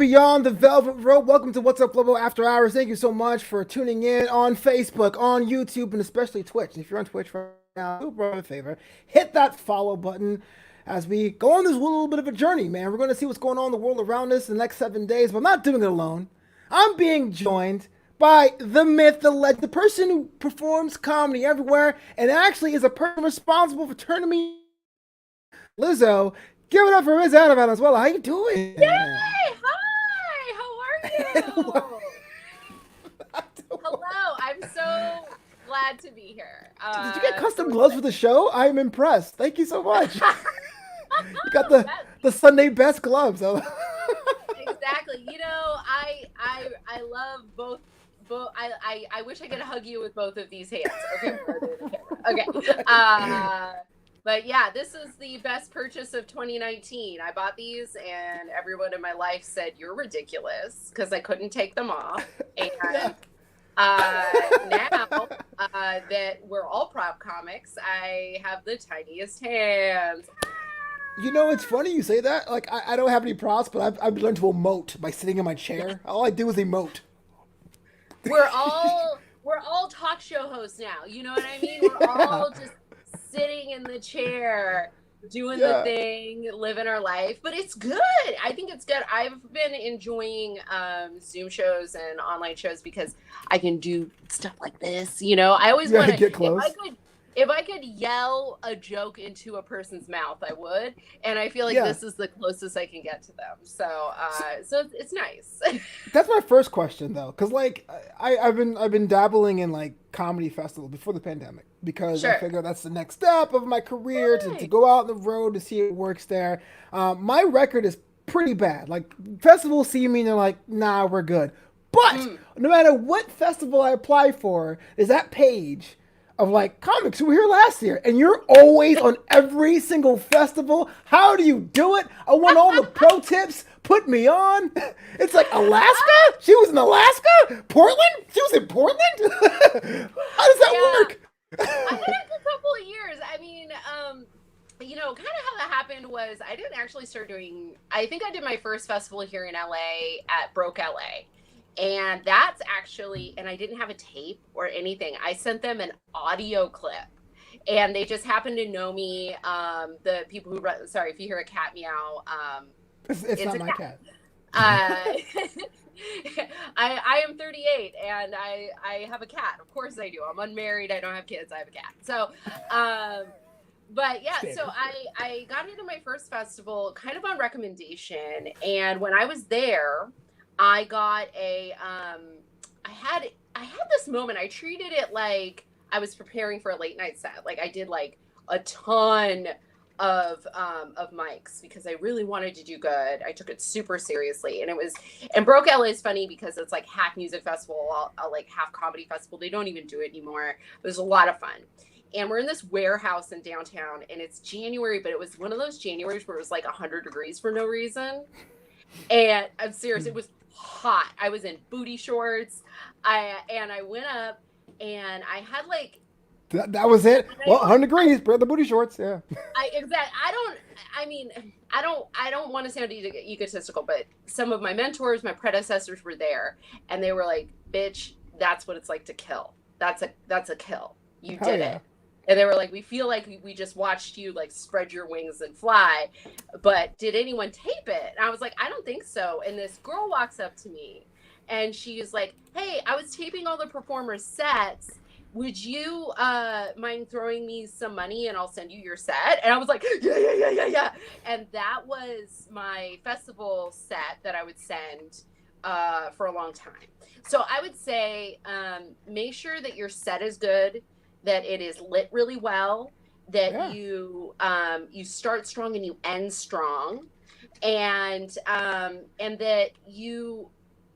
beyond the velvet rope. Welcome to What's Up Flobo After Hours. Thank you so much for tuning in on Facebook, on YouTube, and especially Twitch. If you're on Twitch right now, do me a favor, hit that follow button as we go on this little bit of a journey, man. We're going to see what's going on in the world around us in the next 7 days, but I'm not doing it alone. I'm being joined by the myth, the legend, the person who performs comedy everywhere and actually is a person responsible for turning me Lizzo. Give it up for Miss Anna Valenzuela. How you doing? Yay! Hi! How are you? Hello. I'm so glad to be here. Did you get custom gloves for the show? I'm impressed. Thank you so much. You got the Sunday best gloves. Exactly. You know, I love both. I wish I could hug you with both of these hands. Okay. Okay. But yeah, this is the best purchase of 2019. I bought these and everyone in my life said, you're ridiculous, because I couldn't take them off. And now that we're all prop comics, I have the tiniest hands. You know, it's funny you say that. Like, I don't have any props, but I've learned to emote by sitting in my chair. All I do is emote. We're all talk show hosts now. You know what I mean? We're all just sitting in the chair, doing the thing, living our life. But it's good. I think it's good. I've been enjoying Zoom shows and online shows because I can do stuff like this. You know, I always want to get close. If I could yell a joke into a person's mouth, I would. And I feel like this is the closest I can get to them. So it's nice. That's my first question though, because like I've been dabbling in like comedy festivals before the pandemic because I figure that's the next step of my career to go out on the road to see what works there. My record is pretty bad. Like festivals see me and they're like, nah, we're good. But no matter what festival I apply for, there's that page of like comics who were here last year, and you're always on every single festival. How do you do it? I want all the pro tips. Put me on. It's like Alaska? She was in Alaska? Portland? She was in Portland? How does that work? I had a couple of years. I mean, you know, kind of how that happened was I didn't actually start doing, I think I did my first festival here in LA at Broke LA. And that's actually, and I didn't have a tape or anything. I sent them an audio clip and they just happened to know me. The people who run, sorry, if you hear a cat meow, it's not my cat. I am 38 and I have a cat. Of course I do. I'm unmarried. I don't have kids. I have a cat. So, but yeah, so I got into my first festival kind of on recommendation. And when I was there, I got I had this moment. I treated it like I was preparing for a late night set. Like I did like a ton of mics because I really wanted to do good. I took it super seriously, and Broke LA is funny because it's like half music festival, like half comedy festival. They don't even do it anymore. It was a lot of fun. And we're in this warehouse in downtown, and it's January, but it was one of those Januaries where it was like 100 degrees for no reason. And I'm serious, it was hot. I was in booty shorts. I went up and I had like that was it. Well, 100 degrees, wear the booty shorts. Yeah. I don't want to sound egotistical, but some of my mentors, my predecessors were there, and they were like, "Bitch, that's what it's like to kill. That's a kill. You did it." And they were like, we feel like we just watched you like spread your wings and fly, but did anyone tape it? And I was like, I don't think so. And this girl walks up to me and she's like, hey, I was taping all the performers' sets. Would you mind throwing me some money and I'll send you your set? And I was like, yeah. And that was my festival set that I would send for a long time. So I would say make sure that your set is good, that it is lit really well, that you start strong and you end strong, and that you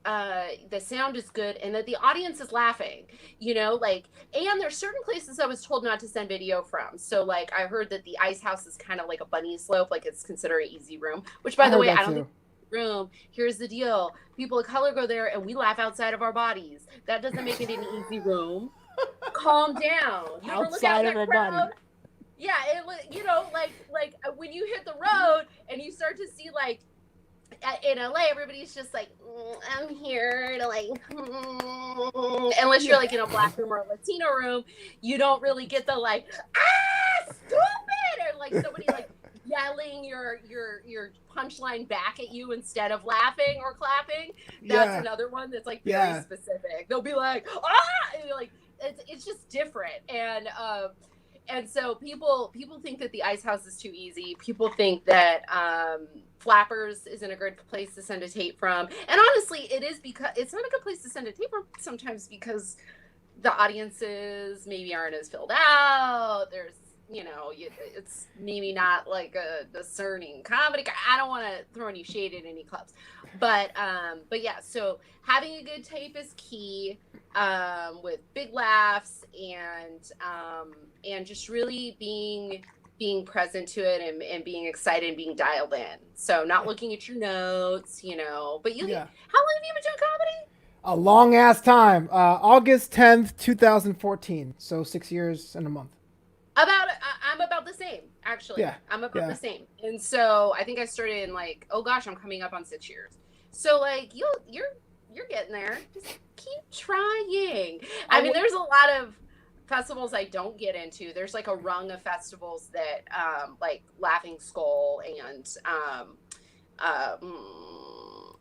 the sound is good and that the audience is laughing, you know, like, and there's certain places I was told not to send video from. So like I heard that the Ice House is kind of like a bunny slope, like it's considered an easy room, which by the way, I don't think room. Here's the deal. People of color go there and we laugh outside of our bodies. That doesn't make it an easy room. Calm down. You ever look out at that crowd? Yeah, you know, like when you hit the road and you start to see like in LA, everybody's just like, I'm here to like, unless you're like in a black room or a Latino room, you don't really get the like, stupid, or like somebody like yelling your punchline back at you instead of laughing or clapping. That's another one that's like very specific. They'll be like, and like it's just different. And so people think that the Ice House is too easy. People think that Flappers isn't a good place to send a tape from. And honestly, it is, because it's not a good place to send a tape from sometimes because the audiences maybe aren't as filled out. There's, it's maybe not like a discerning comedy. I don't want to throw any shade at any clubs, but yeah. So having a good tape is key, with big laughs and just really being present to it and being excited and being dialed in. So not looking at your notes, But how long have you been doing comedy? A long ass time. August 10th, 2014. So 6 years and a month. I'm about the same, actually. Yeah. I'm about the same. And so I think I started in like, oh gosh, I'm coming up on 6 years. So like you're getting there. Just keep trying. I mean, there's a lot of festivals I don't get into. There's like a rung of festivals that like Laughing Skull and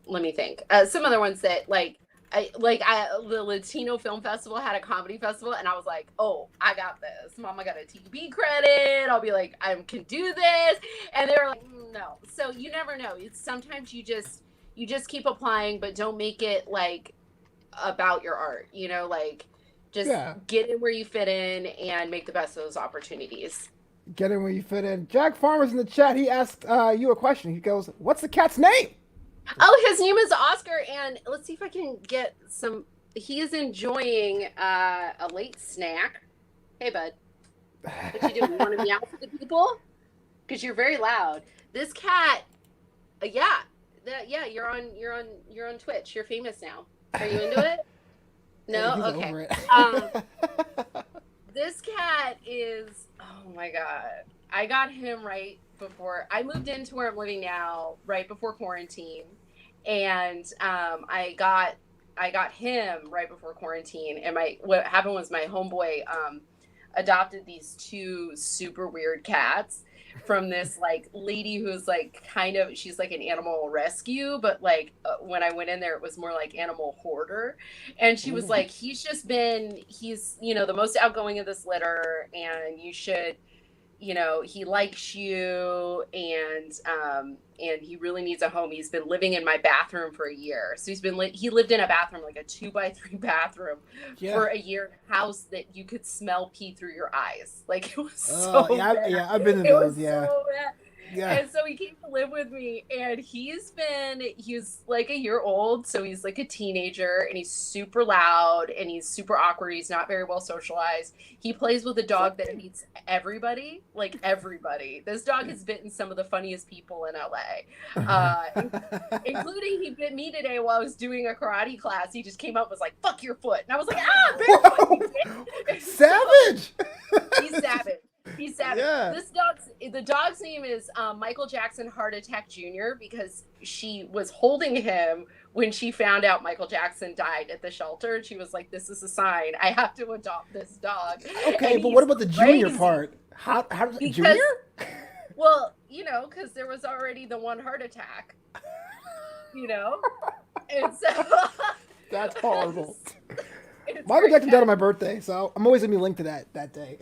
let me think. Some other ones that the Latino Film Festival had a comedy festival, and I was like, oh, I got this. Mama got a TV credit. I'll be like, I can do this. And they were like, no. So you never know. It's sometimes you just keep applying, but don't make it like about your art, just get in where you fit in and make the best of those opportunities. Get in where you fit in. Jack Farmer's in the chat. He asked you a question. He goes, what's the cat's name? Oh, his name is Oscar, and let's see if I can get some. He is enjoying a late snack. Hey, bud, what you doing? You want to meow for the people? Because you're very loud. This cat, you're on Twitch. You're famous now. Are you into it? No, he's okay. Over it. This cat is. Oh my god! I got him right before I moved into where I'm living now, right before quarantine, and I got him right before quarantine. And what happened was my homeboy adopted these two super weird cats from this like lady who's like she's like an animal rescue, but like when I went in there, it was more like animal hoarder. And she was like, he's the most outgoing of this litter, and you should, he likes you, and he really needs a home. He's been living in my bathroom for a year. So he lived in a bathroom, like a 2x3 bathroom for a year, in a house that you could smell pee through your eyes. Like it was so bad. I've been in those. Yeah. So bad. Yeah. And so he came to live with me, and he's like a year old. So he's like a teenager, and he's super loud, and he's super awkward. He's not very well socialized. He plays with a dog that hates everybody, like everybody. This dog has bitten some of the funniest people in LA, including he bit me today while I was doing a karate class. He just came up and was like, fuck your foot. And I was like, barefoot. Savage. He's savage. He's savage. Yeah. The dog's name is Michael Jackson Heart Attack Jr. because she was holding him when she found out Michael Jackson died at the shelter. And she was like, this is a sign. I have to adopt this dog. Okay, but what about the junior part? How does it junior? Well, because there was already the one heart attack. And so that's horrible. Michael Jackson died on my birthday, so I'm always gonna be linked to that day.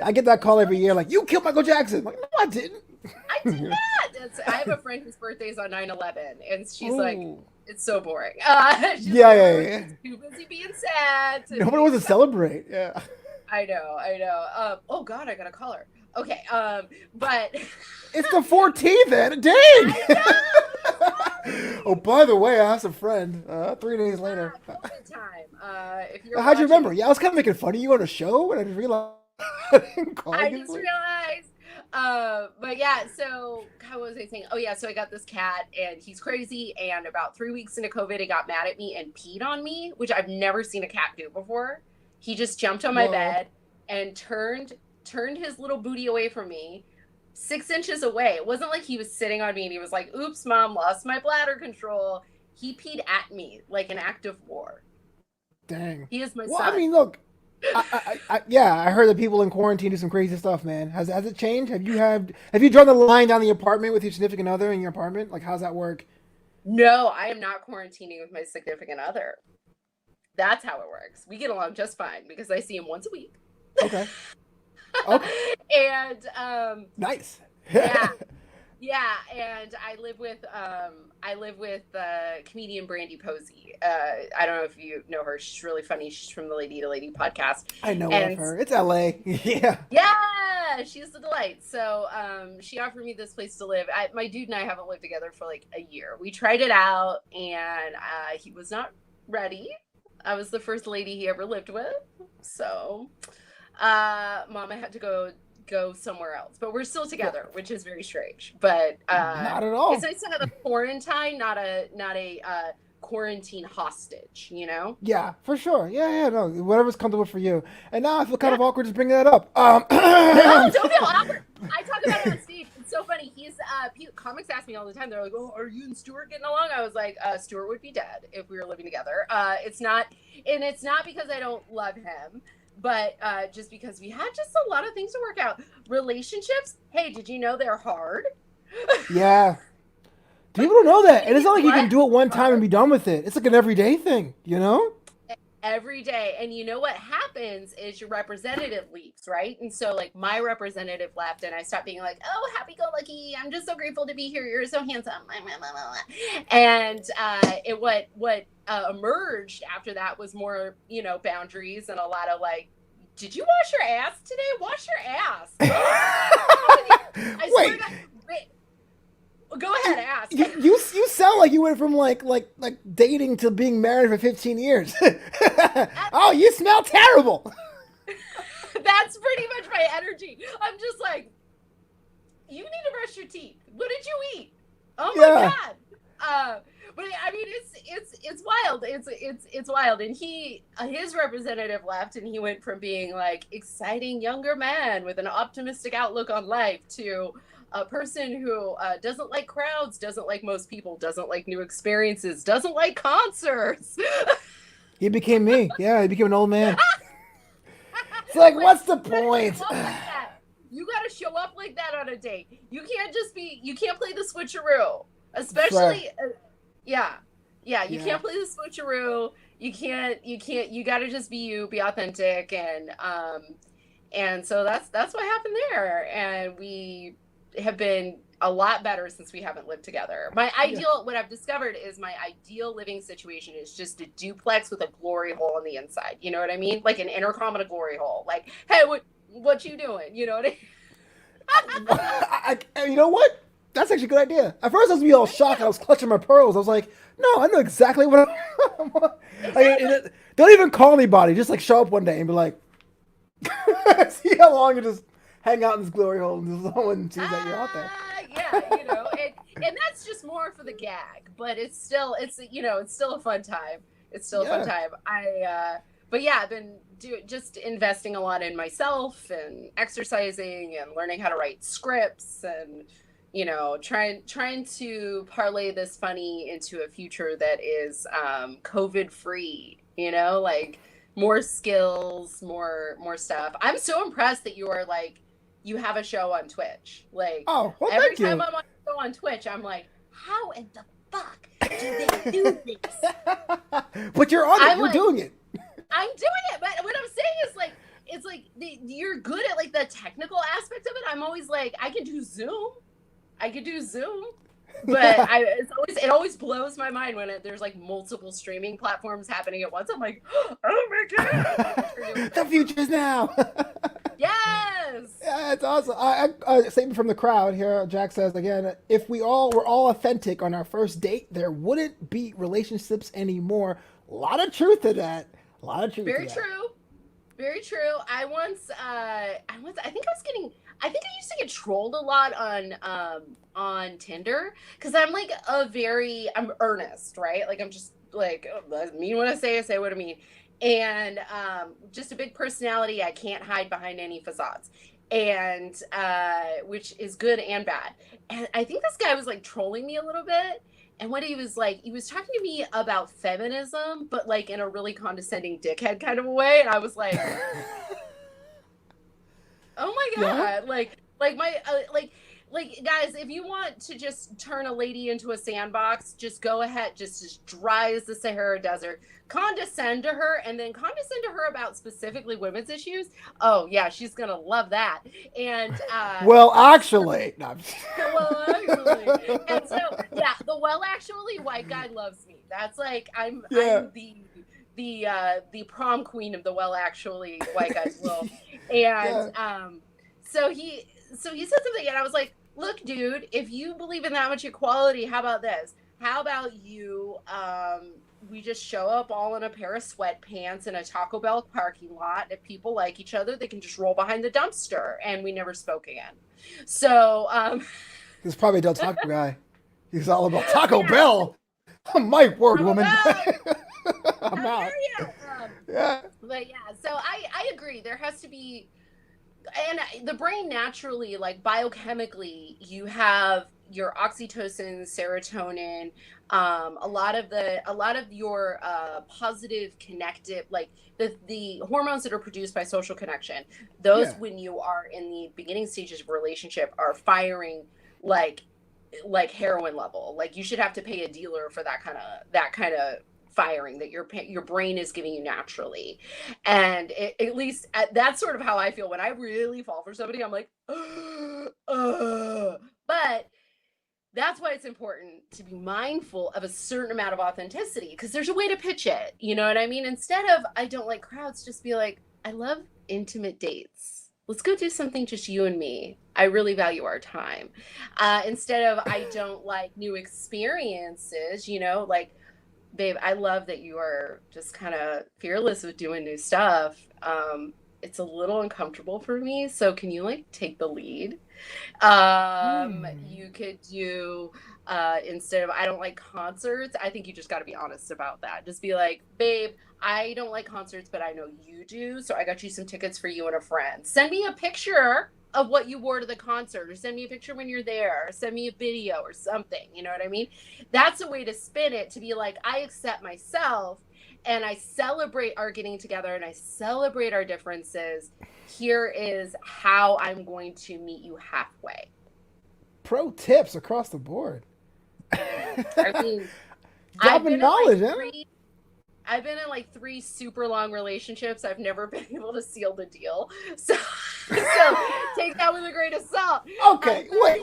I get that call every year, like, you killed Michael Jackson. I'm like, no, I didn't. I did not. I have a friend whose birthday is on 9/11, and she's like, it's so boring. She's too busy being sad. Nobody wants to celebrate. Yeah. I know. Oh God, I gotta call her. Okay, but it's the 14th, Anna. Dang. Oh, by the way, I have a friend. 3 days later. Time. How'd you remember? Yeah, I was kind of making fun of you on a show, and I just realized. I just realized. But yeah, so how was I saying? Oh yeah, so I got this cat, and he's crazy. And about 3 weeks into COVID, he got mad at me and peed on me, which I've never seen a cat do before. He just jumped on my bed and turned his little booty away from me, 6 inches away. It wasn't like he was sitting on me and he was like, oops, mom, lost my bladder control. He peed at me like an act of war. Dang. He is my Well, son. I mean, look, yeah, I heard that people in quarantine do some crazy stuff, man. Has it changed? Have you drawn the line down the apartment with your significant other in your apartment? Like, how's that work? No, I am not quarantining with my significant other. That's how it works. We get along just fine because I see him once a week. Okay. Okay. And nice. yeah, and I live with comedian Brandy Posey. I don't know if you know her. She's really funny. She's from the Lady to Lady podcast. I know of her. It's LA. Yeah. Yeah, she's the delight. So she offered me this place to live. My dude and I haven't lived together for like a year. We tried it out, and he was not ready. I was the first lady he ever lived with. So Mama had to go somewhere else, but we're still together, which is very strange. But not at all. It's nice to have a quarantine, not a quarantine hostage, you know? Yeah, for sure. Yeah, no, whatever's comfortable for you. And now I feel kind of awkward just bringing that up. No, don't feel awkward. I talk about it on stage. It's so funny. Comics ask me all the time. They're like, "Oh, are you and Stuart getting along?" I was like, "Stuart would be dead if we were living together." It's not because I don't love him, but just because we had just a lot of things to work out. Relationships. Hey, did you know they're hard? Yeah. People don't know that. And it's not like you can do it one time and be done with it. It's like an everyday thing, you know? Every day. And you know what happens is your representative leaves, right? And so like my representative left and I stopped being like, oh, happy-go-lucky. I'm just so grateful to be here. You're so handsome. And what emerged after that was more, boundaries and a lot of like, did you wash your ass today? Wash your ass. I swear to God, go ahead, ask. You sound like you went from like dating to being married for 15 years. Oh, you smell terrible. That's pretty much my energy. I'm just like, you need to brush your teeth. What did you eat? Oh my God. But I mean, it's wild. It's wild. And his representative left, and he went from being like exciting younger man with an optimistic outlook on life to a person who doesn't like crowds, doesn't like most people, doesn't like new experiences, doesn't like concerts. He became me. Yeah, he became an old man. It's like, what's the point? You got to show up like that on a date. You can't play the switcheroo. Especially, you can't play the switcheroo. You got to just be you, be authentic. And so that's what happened there. And we have been a lot better since we haven't lived together. What I've discovered is my ideal living situation is just a duplex with a glory hole on the inside. You know what I mean? Like an intercom and a glory hole. Like, hey, what you doing? You know what I mean? You know what? That's actually a good idea. At first I was all shocked. I was clutching my pearls. I was like, no, I know exactly what I'm don't even call anybody. Just like show up one day and be like, see how long you just hang out in this glory hole and no one sees that you're out there. And that's just more for the gag, but it's still a fun time. It's still a fun time. I've been just investing a lot in myself and exercising and learning how to write scripts and, trying to parlay this funny into a future that is COVID free, like more skills, more stuff. I'm so impressed that you have a show on Twitch. Like, every time I'm on a show on Twitch, I'm like, how in the fuck do they do this? But you're on it. You're doing it. I'm doing it. But what I'm saying is you're good at like the technical aspect of it. I'm always like, I can do Zoom. But it always blows my mind when there's like multiple streaming platforms happening at once. I'm like, oh my God. The future's now. Yes. Yeah, it's awesome. A statement from the crowd here. Jack says again, if we were all authentic on our first date, there wouldn't be relationships anymore. A lot of truth to that. Very true. Very true. I used to get trolled a lot on Tinder because I'm earnest, right? Like I'm just like, I mean what I say what I mean. And just a big personality. I can't hide behind any facades. and which is good and bad. And I think this guy was like trolling me a little bit. And what he was talking to me about feminism, but like in a really condescending dickhead kind of a way. And I was like, oh my God, yeah. Like guys, if you want to just turn a lady into a sandbox, just go ahead, just as dry as the Sahara Desert. Condescend to her, and then condescend to her about specifically women's issues. Oh yeah, she's gonna love that. And well, actually, no. And so yeah, the actually white guy loves me. That's like I'm the prom queen of the actually white guys will. And so he said something, and I was like, look, dude, if you believe in that much equality, how about this? How about you, we just show up all in a pair of sweatpants in a Taco Bell parking lot. If people like each other, they can just roll behind the dumpster, and we never spoke again. So, he's probably a Del Taco guy. He's all about Taco Bell. My word, woman. I'm out. Yeah. But yeah, so I agree. There has to be, and the brain naturally, like biochemically, you have your oxytocin, serotonin, a lot of your positive connective, like the hormones that are produced by social connection. Those when you are in the beginning stages of a relationship are firing like heroin level. Like you should have to pay a dealer for that kind of firing that your brain is giving you naturally. And at least that's sort of how I feel when I really fall for somebody. I'm like, but that's why it's important to be mindful of a certain amount of authenticity, because there's a way to pitch it. You know what I mean? Instead of, I don't like crowds, just be like, I love intimate dates. Let's go do something just you and me. I really value our time. Instead of, I don't like new experiences, like, babe, I love that you are just kind of fearless with doing new stuff. It's a little uncomfortable for me. So can you like take the lead? You could do, instead of, I don't like concerts, I think you just got to be honest about that. Just be like, babe, I don't like concerts, but I know you do. So I got you some tickets for you and a friend. Send me a picture of what you wore to the concert, or send me a picture when you're there, or send me a video or something. You know what I mean? That's a way to spin it, to be like, I accept myself and I celebrate our getting together and I celebrate our differences. Here is how I'm going to meet you halfway. Pro tips across the board. I mean, dropping knowledge, I've been in like 3 super long relationships. I've never been able to seal the deal. So take that with a grain of salt. Okay, wait.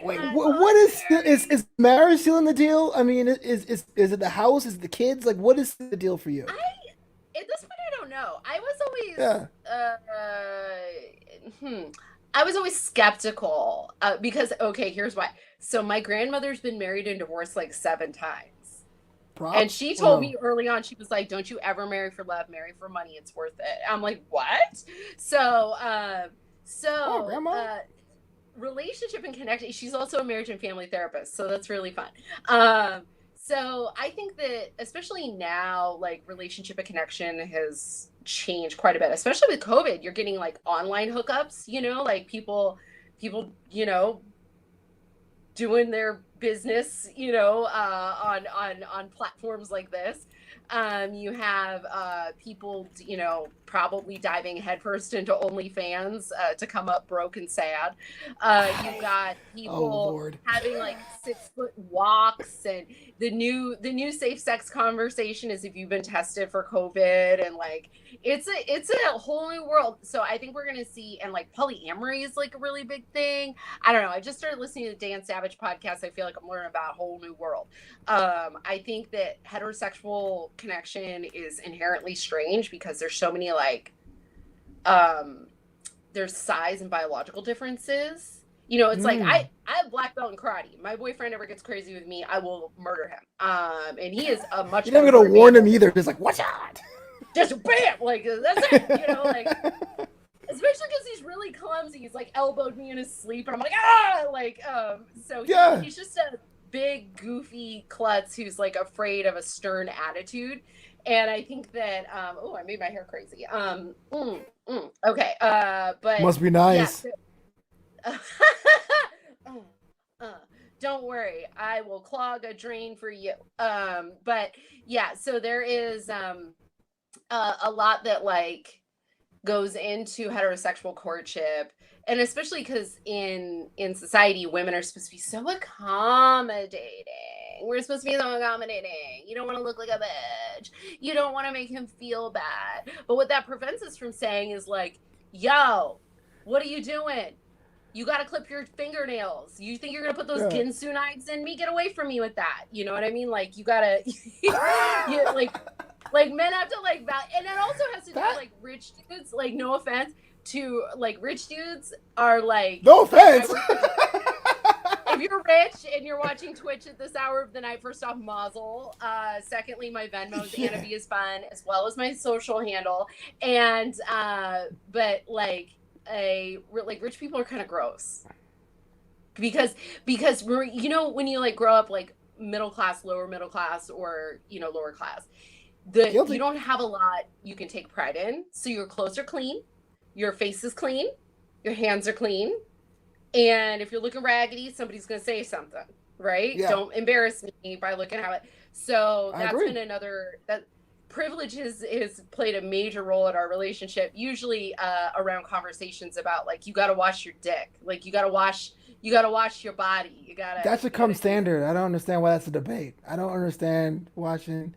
What is marriage sealing the deal? I mean, is it the house? Is it the kids? Like, what is the deal for you? At this point, I don't know. I was always skeptical because, okay, here's why. So my grandmother's been married and divorced like 7 times. And she told me early on, she was like, don't you ever marry for love, marry for money. It's worth it. I'm like, what? So relationship and connection. She's also a marriage and family therapist. So that's really fun. So I think that especially now, like relationship and connection has changed quite a bit, especially with COVID. You're getting like online hookups, like people, doing their business, on platforms like this. You have people, probably diving headfirst into OnlyFans to come up broke and sad. You've got people having like 6-foot walks, and the new safe sex conversation is if you've been tested for COVID, and like it's a whole new world. So I think we're gonna see, and like polyamory is like a really big thing. I don't know. I just started listening to the Dan Savage podcast. I feel like I'm learning about a whole new world. I think that heterosexual connection is inherently strange because there's so many like there's size and biological differences. It's like I have black belt in karate. My boyfriend ever gets crazy with me, I will murder him. And he is a much. You're never gonna warn him either. He's like, watch out! Just bam, like that's it. Like especially because he's really clumsy. He's like elbowed me in his sleep, and I'm like so he's just a big goofy klutz who's like afraid of a stern attitude. And I think that I made my hair crazy. Okay. But must be nice. Yeah, don't worry, I will clog a drain for you. But yeah, so there is a lot that like goes into heterosexual courtship, and especially because in society women are supposed to be so accommodating. We're supposed to be so accommodating. You don't want to look like a bitch, you don't want to make him feel bad, but what that prevents us from saying is like, yo, what are you doing? You got to clip your fingernails. You think you're going to put those Ginsu knives in me? Get away from me with that. You know what I mean? Like, you got to, like men have to like value, and it also has to do with like rich dudes. Like, no offense to like rich dudes are like, no offense. If you're rich and you're watching Twitch at this hour of the night, first off, mazel. Secondly, my Venmo is Anna V is fun, as well as my social handle. And but like rich people are kind of gross because you know, when you like grow up like middle class, lower middle class, or you know, lower class, you don't have a lot you can take pride in. So your clothes are clean, your face is clean, your hands are clean, and if you're looking raggedy, somebody's gonna say something, right? Yeah. Don't embarrass me by looking at it. So that's been another that privilege is played a major role in our relationship, usually around conversations about like, you got to wash your dick, like you got to wash your body, you got to. That should come standard. I don't understand why that's a debate. I don't understand washing.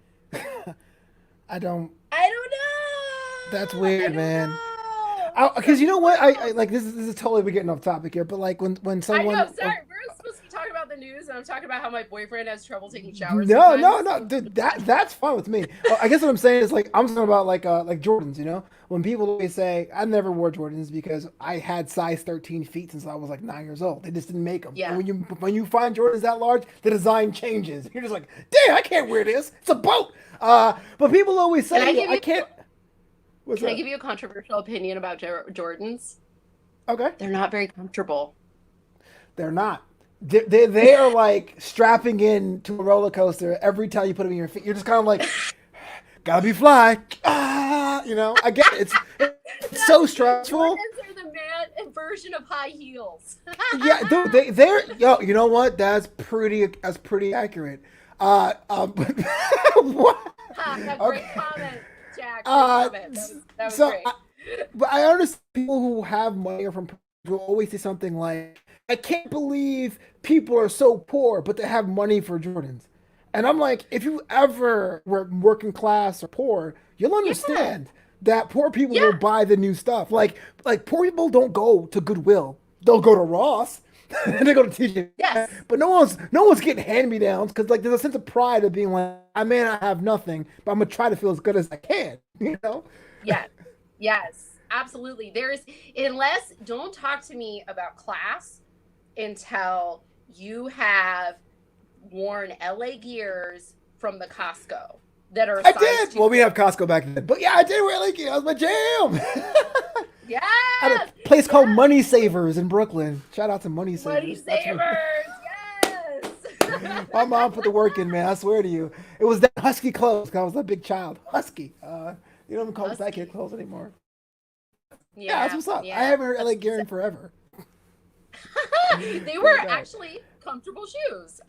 I don't know. That's weird, man. Because you know what, I like this is totally, we're getting off topic here, but like when someone, I know, sorry, we're supposed to be talking about the news, and I'm talking about how my boyfriend has trouble taking showers. No, dude, that's fine with me. I guess what I'm saying is like, I'm talking about like Jordans. You know, when people always say I never wore Jordans because I had size 13 feet since I was like 9 years old. They just didn't make them. Yeah. And when you find Jordans that large, the design changes. You're just like, damn, I can't wear this. It's a boat. But people always say I can't. Can I give you a controversial opinion about Jordans? Okay. They're not very comfortable. They're not. They are like strapping in to a roller coaster every time you put them in your feet. You're just kind of like, gotta be fly. You know, I get it. It's so stressful. Jordans are the man version of high heels. Yeah, they're you know what? That's pretty accurate. What? Great comment. Jack, that was great. But I understand people who have money or from will always say something like, I can't believe people are so poor, but they have money for Jordans. And I'm like, if you ever were working class or poor, you'll understand that poor people will buy the new stuff. Like poor people don't go to Goodwill. They'll go to Ross. And they go to TJ. Yes. But no one's getting hand-me-downs because like there's a sense of pride of being like, I may not have nothing, but I'm gonna try to feel as good as I can. You know? Yeah. Yes. Absolutely. Don't talk to me about class until you have worn LA Gears from the Costco that are. I did. Well, we have Costco back then, but yeah, I did wear LA Gears. That was my jam. Yeah. At a place called Money Savers in Brooklyn. Shout out to Money Savers. Money Savers. Yes. My mom put the work in, man. I swear to you. It was that husky clothes because I was a big child. Husky. You don't even call it that kid clothes anymore. Yeah, that's what's up. Yeah. I haven't heard LA Gear in forever. They were actually comfortable shoes.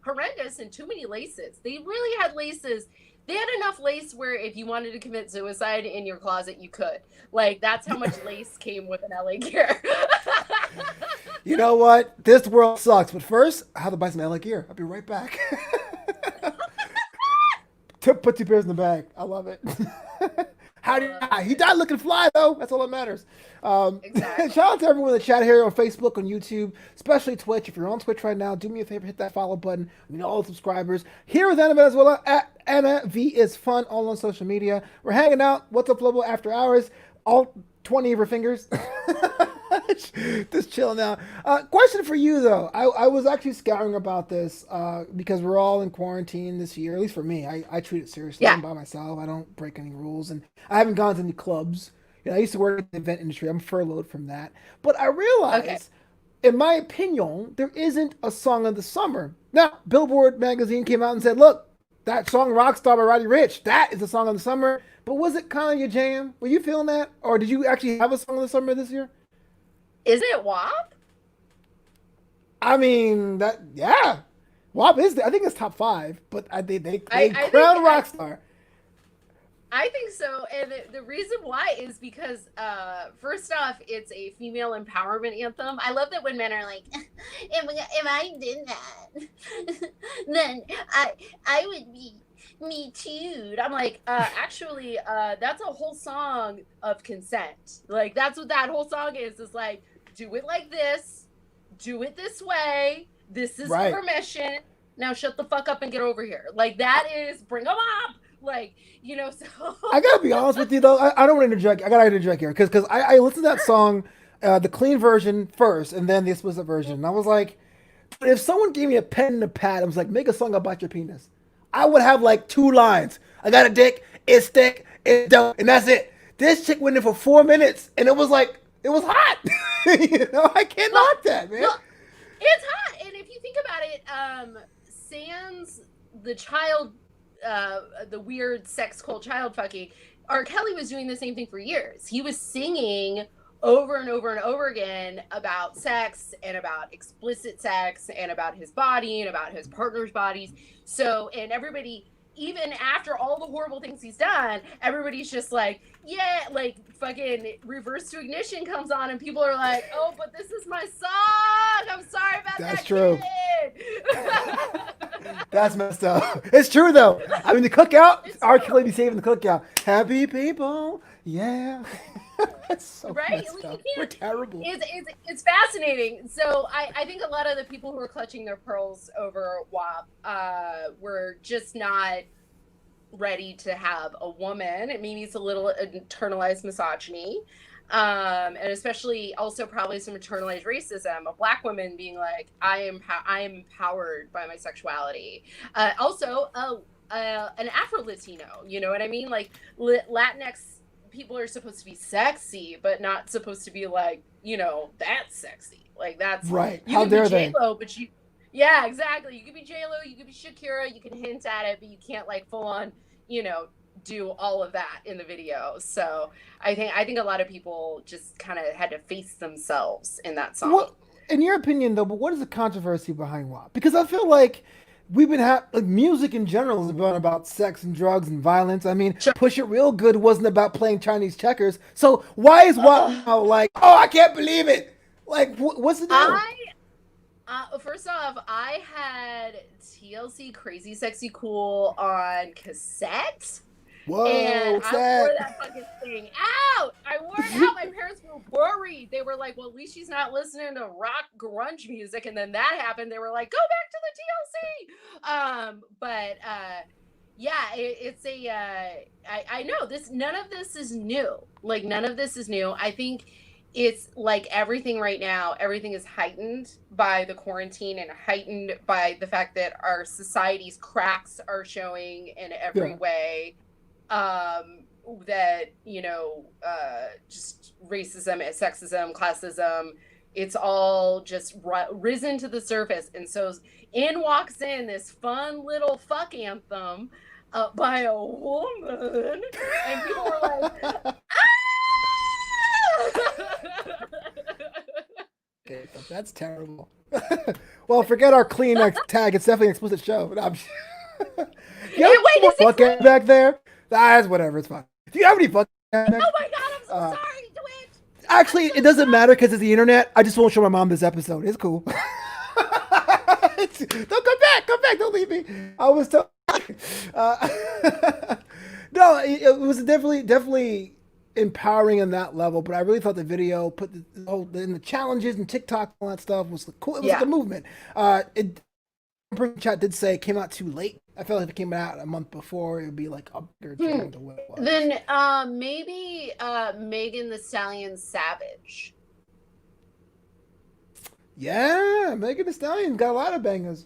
Horrendous and too many laces. They really had laces. They had enough lace where if you wanted to commit suicide in your closet, you could. Like, that's how much lace came with an LA Gear. You know what? This world sucks. But first, I have to buy some LA Gear. I'll be right back. Put 2 pairs in the bag. I love it. How did he die? He died looking fly, though. That's all that matters. Exactly. Shout out to everyone in the chat here on Facebook, on YouTube, especially Twitch. If you're on Twitch right now, do me a favor, hit that follow button. We need all the subscribers. Here with Anna Valenzuela at Anna V is Fun, all on social media. We're hanging out. Wassup Flobo after hours. All 20 of her fingers. Just chilling out. Question for you, though. I was actually scouring about this because we're all in quarantine this year, at least for me. I treat it seriously. I'm by myself. I don't break any rules. And I haven't gone to any clubs. You know, I used to work in the event industry. I'm furloughed from that. But I realized, in my opinion, there isn't a song of the summer. Now, Billboard magazine came out and said, look, that song Rockstar by Roddy Ricch, that is a song of the summer. But was it kind of your jam? Were you feeling that? Or did you actually have a song of the summer this year? Is it WAP? I mean, yeah. WAP is, I think it's top 5, but they I crowned think, Rockstar. I think so, and the reason why is because first off, it's a female empowerment anthem. I love that when men are like, if I did that, then I would be me too. I'm like, actually, that's a whole song of consent. Like, that's what that whole song is. Is like, do it like this, do it this way. This is permission. Now shut the fuck up and get over here. Like, that is bring them up. Like, you know, so I gotta be honest with you though. I don't want to interject. I gotta interject here because I listened to that song, the clean version first, and then the explicit version. And I was like, if someone gave me a pen and a pad, I was like, make a song about your penis, I would have like 2 lines. I got a dick, it's thick, it's dope, and that's it. This chick went in for 4 minutes, and it was like, it was hot. You know, I can't knock that, man. Look, it's hot, and if you think about it, sans the child. The weird sex cult child fucking, R. Kelly was doing the same thing for years. He was singing over and over and over again about sex and about explicit sex and about his body and about his partner's bodies. So, and everybody, even after all the horrible things he's done, everybody's just like, yeah, like fucking Reverse to Ignition comes on and people are like, oh, but this is my song. I'm sorry about that. That's true. That's messed up. It's true though. I mean, the cookout, R. Kelly be saving the cookout. Happy people, yeah. That's so messed up. We're terrible. It's fascinating. So I think a lot of the people who are clutching their pearls over WAP were just not ready to have a woman. Maybe it's a little internalized misogyny. And especially also probably some internalized racism of Black women being like, I am empowered by my sexuality. Also, an Afro-Latino, you know what I mean? Like Latinx people are supposed to be sexy, but not supposed to be like, you know, that's sexy. Like that's right. You How can dare be they? J-Lo, but yeah, exactly. You could be J-Lo, you could be Shakira, you can hint at it, but you can't like full on, you know, do all of that in the video. So I think a lot of people just kind of had to face themselves in that song. What, in your opinion though, but what is the controversy behind WAP? Because I feel like we've been like music in general has been about sex and drugs and violence. I mean, Sure. Push It Real Good wasn't about playing Chinese checkers. So why is WAP now like, oh, I can't believe it? Like, what's the deal? First off, I had TLC Crazy Sexy Cool on cassette. Whoa, and I wore that fucking thing out. I wore it out. My parents were worried. They were like, well, at least she's not listening to rock grunge music. And then that happened. They were like, go back to the TLC. Yeah, it's a, I know this, none of this is new. Like, none of this is new. I think it's like everything right now, everything is heightened by the quarantine and heightened by the fact that our society's cracks are showing in every way. That, you know, just racism, sexism, classism, it's all just risen to the surface. And so in walks in this fun little fuck anthem by a woman, and people were like, ah! Okay, that's terrible. Well, forget our clean tag. It's definitely an explicit show. But I'm wait, fuck back there? That's whatever. It's fine. Do you have any fuck? Oh my god, I'm so sorry. Twitch. Actually, it doesn't matter because it's the internet. I just won't show my mom this episode. It's cool. Don't come back. Come back. Don't leave me. I was no, it was definitely empowering on that level, but I really thought the video put in the challenges and TikTok and all that stuff was cool. It was like a movement. Chat did say it came out too late. I felt like if it came out a month before, it would be like a bigger trend to what it was. Then maybe Megan Thee Stallion Savage. Yeah, Megan Thee Stallion got a lot of bangers.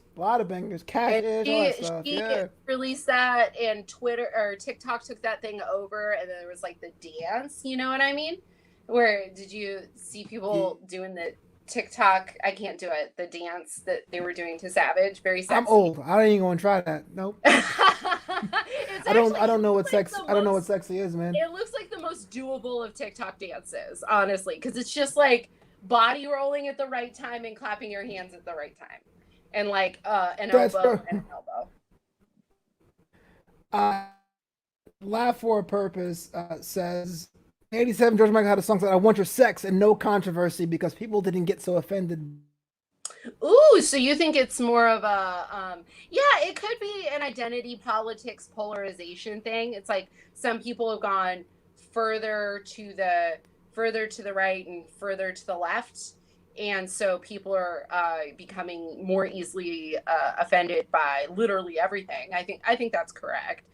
Cash-ish, all that stuff. She released that, and Twitter or TikTok took that thing over, and then there was like the dance. You know what I mean? Where did you see people doing the TikTok, I can't do it. The dance that they were doing to Savage, very sexy. I'm old. I ain't gonna try that. Nope. I don't know what sex. I don't know what sexy is, man. It looks like the most doable of TikTok dances, honestly, because it's just like body rolling at the right time and clapping your hands at the right time, and like an elbow and an elbow. Laugh for a Purpose says 87 George Michael had a song that I want your sex and no controversy because people didn't get so offended. Ooh, so you think it's more of a yeah, it could be an identity politics polarization thing. It's like some people have gone further to the right and further to the left, and so people are becoming more easily offended by literally everything. I think that's correct.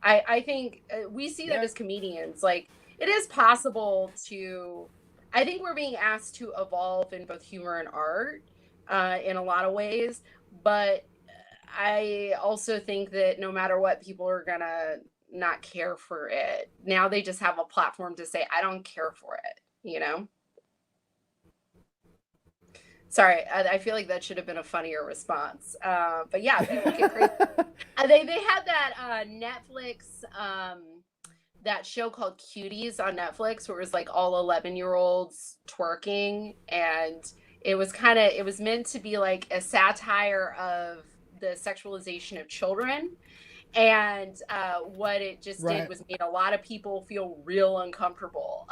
I think we see that as comedians. Like, it is possible to, I think we're being asked to evolve in both humor and art in a lot of ways, but I also think that no matter what, people are gonna not care for it. Now they just have a platform to say, I don't care for it, you know? Sorry, I feel like that should have been a funnier response. But yeah, people get crazy. They had that Netflix, that show called Cuties on Netflix, where it was like all 11-year-olds twerking, and it was meant to be like a satire of the sexualization of children. And what it just did was made a lot of people feel real uncomfortable.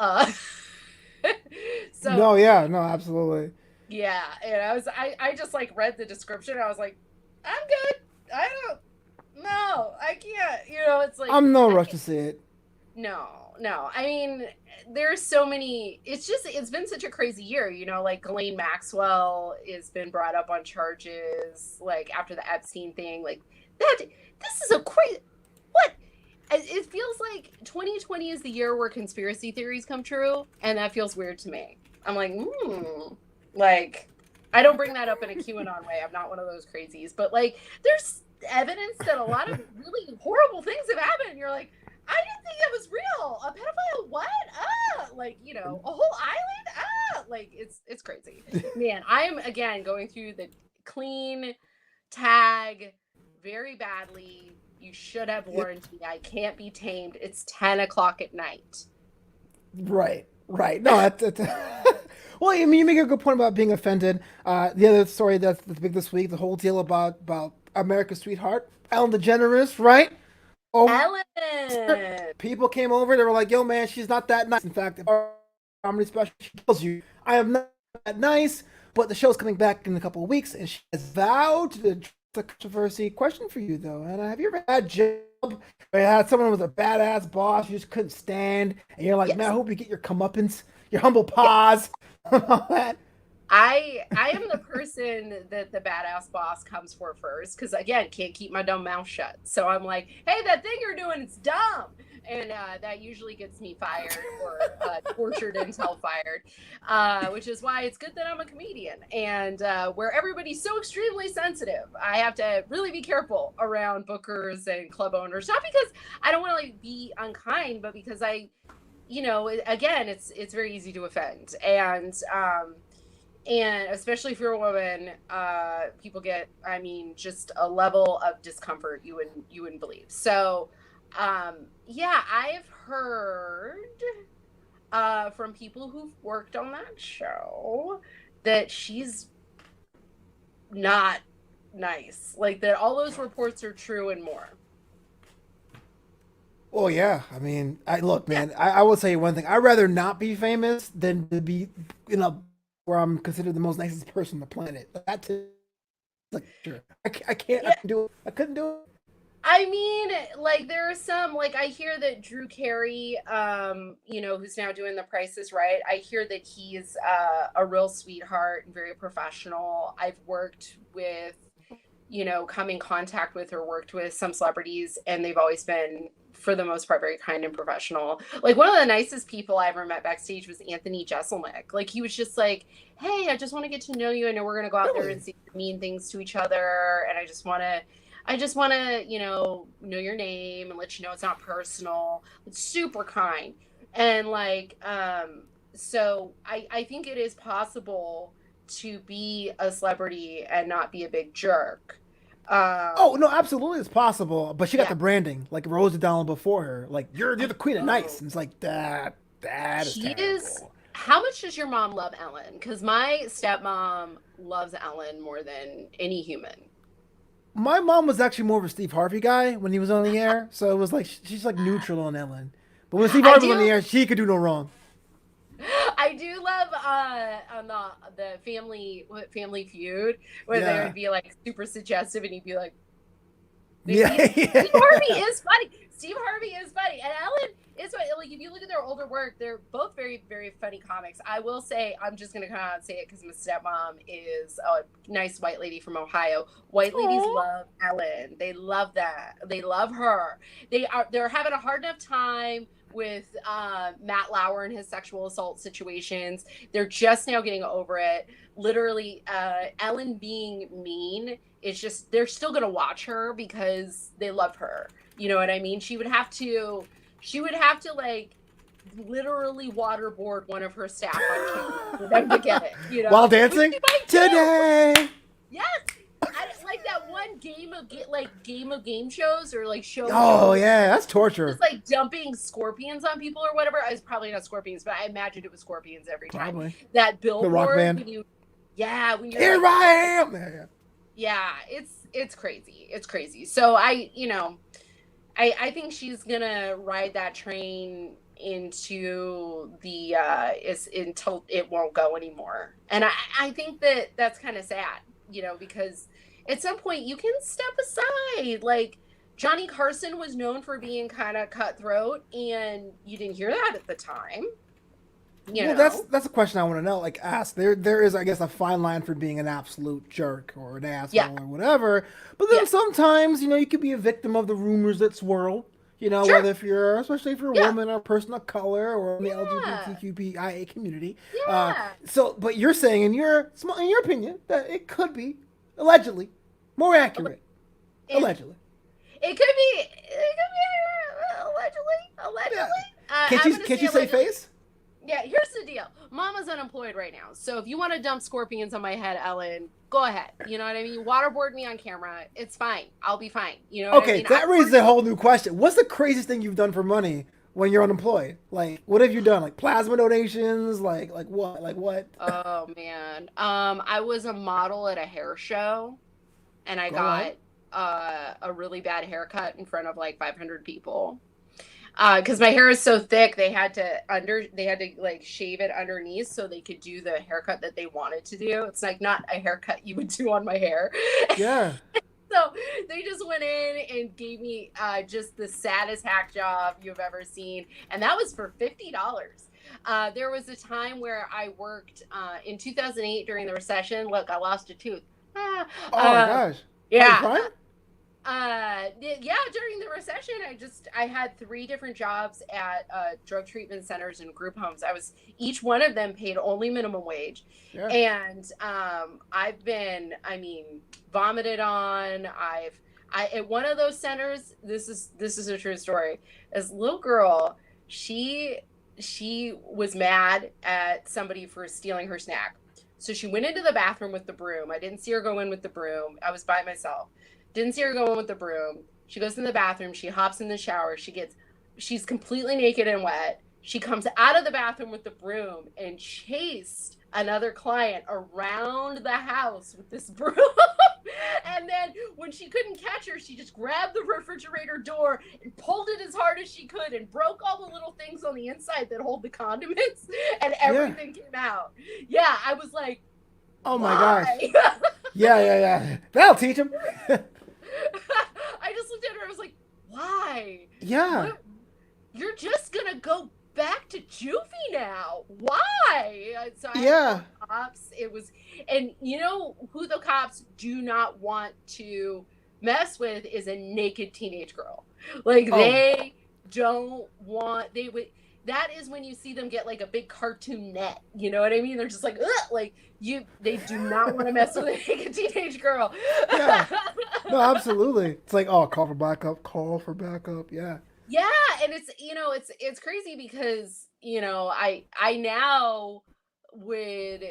So no, absolutely. Yeah, and I just like read the description. I was like, I'm good. I can't. It's like I'm no rush to see it. No. I mean, there's so many. It's been such a crazy year. Like Ghislaine Maxwell has been brought up on charges, like after the Epstein thing. Like that. This is a crazy. What? It feels like 2020 is the year where conspiracy theories come true, and that feels weird to me. I'm like, Like, I don't bring that up in a QAnon way. I'm not one of those crazies. But, like, there's evidence that a lot of really horrible things have happened. And you're like, I didn't think that was real. A pedophile, what? Like, a whole island? Like, it's crazy. Man, I am, again, going through the clean tag very badly. You should have warned me. I can't be tamed. It's 10 o'clock at night. Right. No, that's well, I mean, you make a good point about being offended. The other story that's big this week, the whole deal about America's sweetheart, Ellen DeGeneres, right? Ellen! People came over, they were like, yo, man, she's not that nice. In fact, if our comedy special, she tells you, I am not that nice, but the show's coming back in a couple of weeks, and she has vowed to the controversy. Question for you, though, Anna. Have you ever had a job where you had someone with a badass boss you just couldn't stand, and you're like, man, I hope you get your comeuppance, your humble pause, all that? I am the person that the badass boss comes for first, because again, can't keep my dumb mouth shut. So I'm like, hey, that thing you're doing, it's dumb. And that usually gets me fired or tortured until fired, which is why it's good that I'm a comedian. And where everybody's so extremely sensitive, I have to really be careful around bookers and club owners. Not because I don't want to like be unkind, but because again, it's very easy to offend. And especially if you're a woman, people get, just a level of discomfort you wouldn't believe. So, yeah, I've heard from people who've worked on that show that she's not nice. Like, that all those reports are true and more. Oh, yeah. I mean, I will tell you one thing. I'd rather not be famous than to be, where I'm considered the most nicest person on the planet. That's like, sure. I can't. Yeah. I couldn't do it. I mean, like, there are some, like, I hear that Drew Carey, who's now doing The Price is Right, I hear that he's a real sweetheart and very professional. I've worked with, come in contact with or worked with some celebrities, and they've always been, for the most part, very kind and professional. Like, one of the nicest people I ever met backstage was Anthony Jeselnik. Like, he was just like, hey, I just want to get to know you. I know we're going to go out there and say mean things to each other, and I just want to, know your name and let you know it's not personal. It's super kind. And like, so I think it is possible to be a celebrity and not be a big jerk. Oh no, absolutely, it's possible. But she got Yeah. the branding, like Rose O'Donnell before her. Like you're the queen of nice, and it's like that is She is. terrible. How much does your mom love Ellen? Because my stepmom loves Ellen more than any human. My mom was actually more of a Steve Harvey guy when he was on the air, so it was like she's like neutral on Ellen. But when Steve I Harvey was on the do. air, she could do no wrong. I do love on the Family Feud where they Yeah, would be like super suggestive and he'd be like, yeah, Steve Harvey yeah. is funny. Steve Harvey is funny, and Ellen is funny. Like if you look at their older work, they're both very very funny comics. I will say, I'm just gonna come out and say it because my stepmom is a nice white lady from Ohio. White ladies Aww. love Ellen. They love that. They love her. They're having a hard enough time with Matt Lauer and his sexual assault situations. They're just now getting over it. Literally, Ellen being mean, it's just they're still gonna watch her because they love her. You know what I mean? She would have to like literally waterboard one of her staff on camera for them to get it, While which dancing she might do. today. Yes. Like that one game of game shows or like show Oh shows yeah, that's just torture. like dumping scorpions on people or whatever. It's probably not scorpions, but I imagined it was scorpions every time. Probably That the Rock billboard Band. when you're Here like, I am. Yeah, yeah, it's crazy. It's crazy. So I think she's gonna ride that train into the is until it won't go anymore. And I think that's kind of sad, because at some point you can step aside. Like Johnny Carson was known for being kind of cutthroat, and you didn't hear that at the time. You well, know, that's a question I want to know. Like, ask there is, I guess, a fine line for being an absolute jerk or an yeah, asshole or whatever. But then yeah, sometimes, you could be a victim of the rumors that swirl. sure, Whether especially if you're a yeah, woman or a person of color or in the yeah, LGBTQIA community. yeah. But you're saying in your opinion that it could be allegedly more accurate. It Allegedly, it could be allegedly. yeah. I'm gonna Can't say you say allegedly. face? Yeah, here's the deal. Mama's unemployed right now. So if you want to dump scorpions on my head, Ellen, go ahead. You know what I mean? Waterboard me on camera. It's fine. I'll be fine. You know what I Okay, mean? that raises a whole new question. What's the craziest thing you've done for money when you're unemployed? Like, what have you done? Like plasma donations? Like what? Like what? Oh man. I was a model at a hair show and I Go on. got a really bad haircut in front of like 500 people. Because my hair is so thick, they had to like shave it underneath so they could do the haircut that they wanted to do. It's like not a haircut you would do on my hair. Yeah. So they just went in and gave me just the saddest hack job you've ever seen, and that was for $50. There was a time where I worked in 2008 during the recession. Look, I lost a tooth. Ah, Oh my gosh. Are you yeah. crying? Yeah, during the recession, I had 3 different jobs at drug treatment centers and group homes. Each one of them paid only minimum wage. Yeah. And I've been, vomited on. At one of those centers, this is a true story. This little girl, she was mad at somebody for stealing her snack. So she went into the bathroom with the broom. I didn't see her go in with the broom. I was by myself. Didn't see her go in with the broom. She goes in the bathroom. She hops in the shower. She's completely naked and wet. She comes out of the bathroom with the broom and chased another client around the house with this broom. And then when she couldn't catch her, she just grabbed the refrigerator door and pulled it as hard as she could and broke all the little things on the inside that hold the condiments, and Yeah. everything came out. Yeah, I was like, Oh my gosh. why? Yeah. That'll teach him. I just looked at her. I was like, why? Yeah. What? You're just gonna go back to juvie now? Why? So I Yeah. called the cops. And you know who the cops do not want to mess with is a naked teenage girl. Like Oh. they don't want. They would. That is when you see them get like a big cartoon net. You know what I mean? They're just like, ugh, like you. They do not want to mess with a naked teenage girl. Yeah. No, absolutely. It's like, oh, call for backup. Call for backup. Yeah. Yeah, and it's crazy because I now would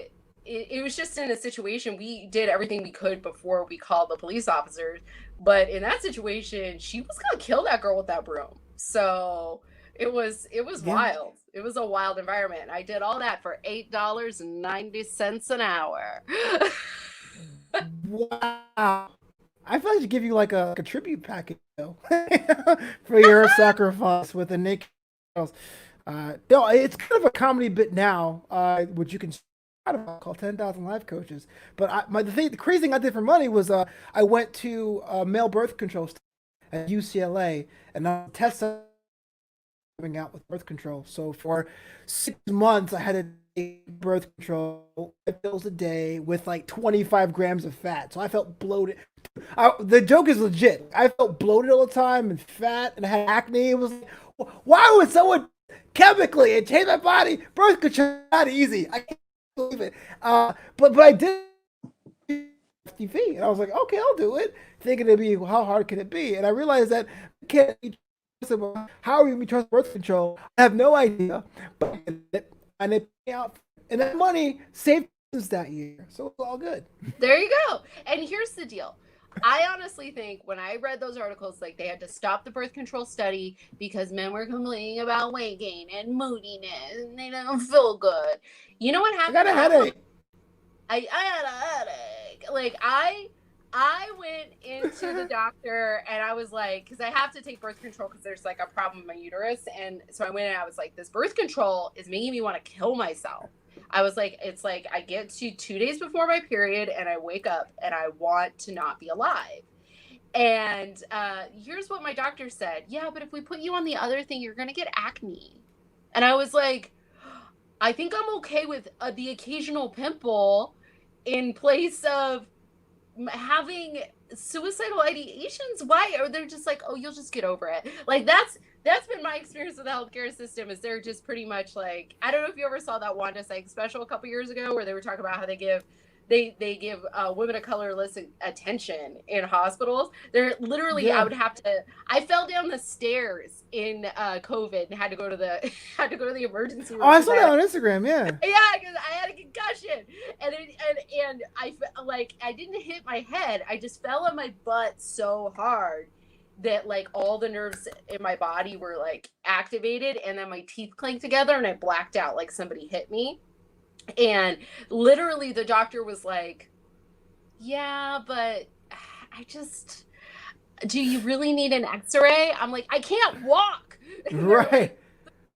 it was just in a situation, we did everything we could before we called the police officers, but in that situation, she was gonna kill that girl with that broom. So it was Yeah. wild. It was a wild environment. I did all that for $8.90 an hour. Wow. I feel like I should give you like a tribute package though, for your sacrifice with the naked girls. No, it's kind of a comedy bit now, which you can called 10,000 Life Coaches. But the crazy thing I did for money was I went to male birth control at UCLA and I tested coming out with birth control. So for 6 months, I had to take birth control 5 pills a day with like 25 grams of fat. So I felt bloated. The joke is legit. I felt bloated all the time and fat, and I had acne. It was like, why would someone chemically and change my body? Birth control not easy. I can't believe it. But I did TV, and I was like, okay, I'll do it. Thinking it'd be how hard can it be? And I realized that I can't. How are you trust birth control? I have no idea, but and it paid out, and that money saved us that year, so it's all good. There you go. And here's the deal. I honestly think when I read those articles, like they had to stop the birth control study because men were complaining about weight gain and moodiness and they don't feel good. You know what happened? I got a headache. I had a headache. Like I went into the doctor and I was like, because I have to take birth control because there's like a problem in my uterus. And so I went and I was like, this birth control is making me want to kill myself. I was like, it's like I get to 2 days before my period and I wake up and I want to not be alive. And here's what my doctor said. Yeah, but if we put you on the other thing, you're going to get acne. And I was like, I think I'm okay with the occasional pimple in place of having suicidal ideations. Why? Or they're just like, oh, you'll just get over it. Like that's been my experience with the healthcare system, is they're just pretty much like, I don't know if you ever saw that Wanda Sykes special a couple years ago where they were talking about how they give women of color less attention in hospitals. They're literally, yeah. I fell down the stairs in COVID and had to go to the emergency room. Oh, I saw that on Instagram. Yeah. Yeah, because I had a concussion, and I like I didn't hit my head. I just fell on my butt so hard that like all the nerves in my body were like activated, and then my teeth clanked together, and I blacked out like somebody hit me. And literally the doctor was like, yeah, but do you really need an x-ray? I'm like, I can't walk. Right. Like,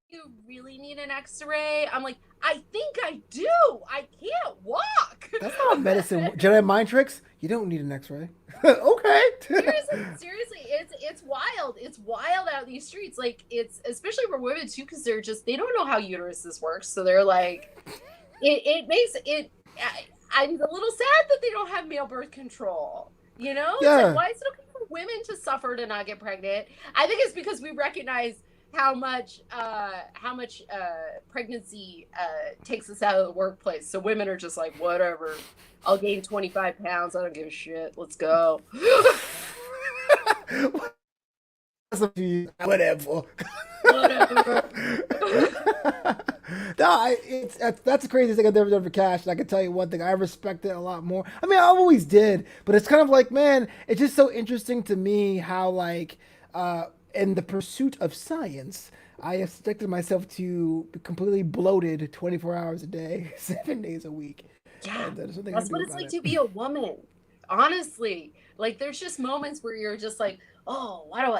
you really need an x-ray? I'm like, I think I do. I can't walk. That's not medicine. Jedi mind tricks? You don't need an x-ray. Okay. Seriously, it's wild. It's wild out in these streets. Like, it's especially for women too, because they don't know how uteruses work. So they're like, it makes it. I'm a little sad that they don't have male birth control. You know, yeah. It's like, why is it okay for women to suffer to not get pregnant? I think it's because we recognize how much pregnancy takes us out of the workplace. So women are just like, whatever. I'll gain 25 pounds. I don't give a shit. Let's go. Whatever. No, that's the craziest thing I've ever done for cash. And I can tell you one thing, I respect it a lot more. I mean, I always did, but it's kind of like, man, it's just so interesting to me how like in the pursuit of science, I have subjected myself to be completely bloated 24 hours a day, 7 days a week. Yeah, that's what it's like to be a woman. Honestly, like there's just moments where you're just like, oh, why do